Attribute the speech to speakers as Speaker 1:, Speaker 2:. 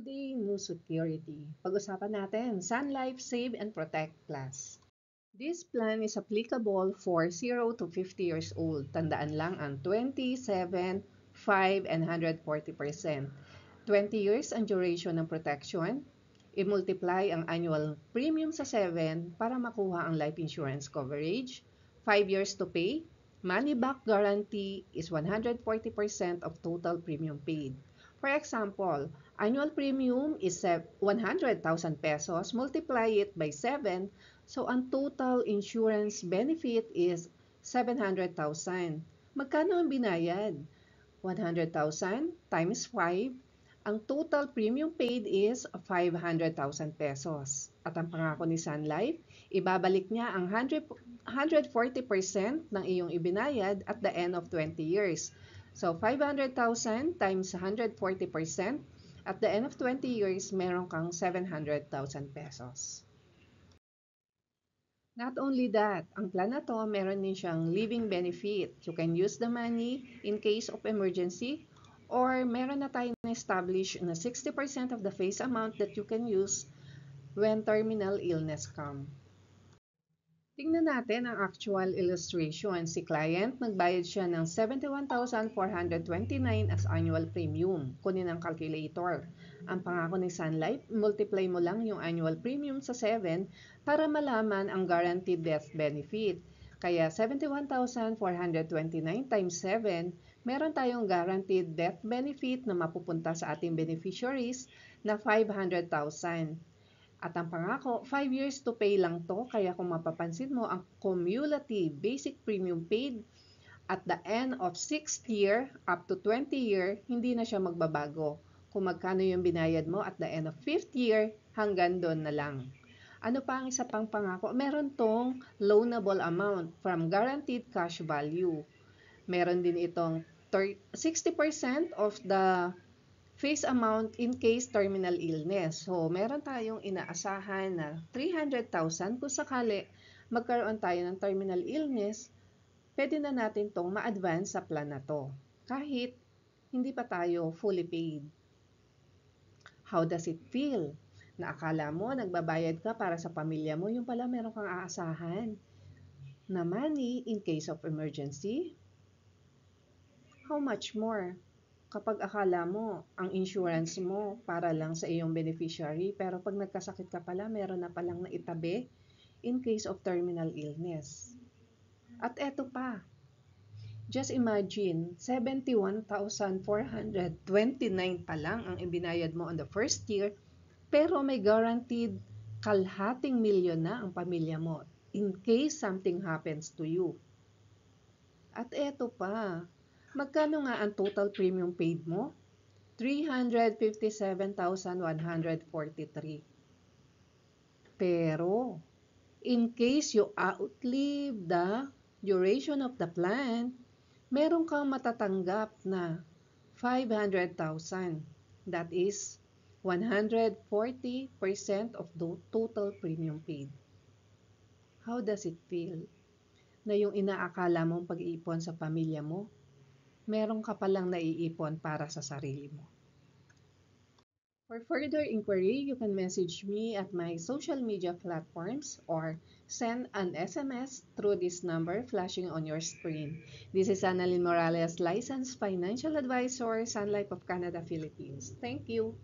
Speaker 1: Today, New Security. Pag-usapan natin, Sun Life Save and Protect Plus. This plan is applicable for 0 to 50 years old. Tandaan lang ang 27, 5, and 140%. 20 years ang duration ng protection. I-multiply ang annual premium sa 7 para makuha ang life insurance coverage. 5 years to pay. Money back guarantee is 140% of total premium paid. For example, annual premium is 100,000 pesos. Multiply it by 7. So, ang total insurance benefit is 700,000. Magkano ang binayad? 100,000 times 5. Ang total premium paid is 500,000 pesos. At ang pangako ni Sun Life, ibabalik niya ang 140% ng iyong ibinayad at the end of 20 years. So, 500,000 times 140%. At the end of 20 years, meron kang 700,000 pesos. Not only that, ang plan na to, meron din siyang living benefit. You can use the money in case of emergency, or meron na tayong na-establish na 60% of the face amount that you can use when terminal illness come. Tingnan natin ang actual illustration. Si client, nagbayad siya ng 71,429 as annual premium. Kunin ang calculator. Ang pangako ni Sun Life, multiply mo lang yung annual premium sa 7 para malaman ang guaranteed death benefit. Kaya 71,429 times 7, meron tayong guaranteed death benefit na mapupunta sa ating beneficiaries na 500,000. At ang pangako, 5 years to pay lang to, kaya kung mapapansin mo, ang cumulative basic premium paid at the end of 6th year up to 20 year, hindi na siya magbabago. Kung magkano yung binayad mo at the end of 5th year, hanggang doon na lang. Ano pa ang isa pang pangako? Meron tong loanable amount from guaranteed cash value. Meron din itong 60% of the face amount in case terminal illness. So, meron tayong inaasahan na 300,000 kung sakali magkaroon tayo ng terminal illness, pwede na natin itong ma-advance sa plan na to, kahit hindi pa tayo fully paid. How does it feel? Na akala mo nagbabayad ka para sa pamilya mo, yung pala meron kang aasahan na money in case of emergency? How much more? Kapag akala mo, ang insurance mo para lang sa iyong beneficiary, pero pag nagkasakit ka pala, meron na palang naitabi in case of terminal illness. At eto pa, just imagine, 71,429 pa lang ang ibinayad mo on the first year, pero may guaranteed kalahating milyon na ang pamilya mo in case something happens to you. At eto pa, magkano nga ang total premium paid mo? 357,143. Pero, in case you outlive the duration of the plan, meron kang matatanggap na 500,000. That is 140% of the total premium paid. How does it feel? Na yung inaakala mong pag-iipon sa pamilya mo, meron ka palang naiipon para sa sarili mo. For further inquiry, you can message me at my social media platforms or send an SMS through this number flashing on your screen. This is Annalyn Morales, licensed financial advisor, Sun Life of Canada, Philippines. Thank you.